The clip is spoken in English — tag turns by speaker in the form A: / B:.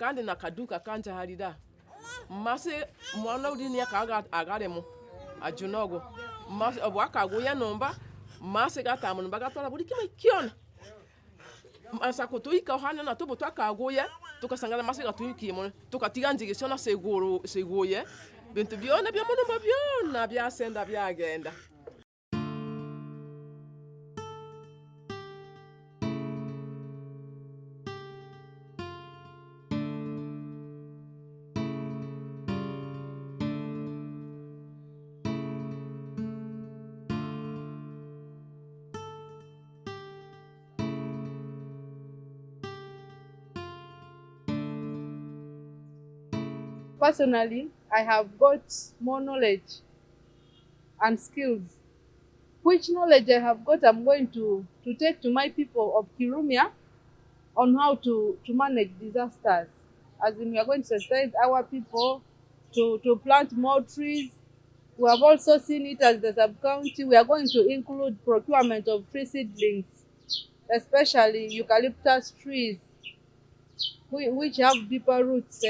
A: kandi na kaduka kanja harida mase mwana udini ya kaga agaremo ajunogo mase waka goya nomba mase gata mun baga tola buri kima kiona masa ko to ika hana na to boto aka goya to kasangana mase ga to ikimo to katiga njige sona segoye bintu biona bya mono mabiona bya senda bya agenda.
B: Personally, I have got more knowledge and skills. Which knowledge I have got, I'm going to take to my people of Kirumia on how to manage disasters. As in, we are going to sensitize our people to plant more trees. We have also seen it as the sub-county. We are going to include procurement of tree seedlings, especially eucalyptus trees, which have deeper roots.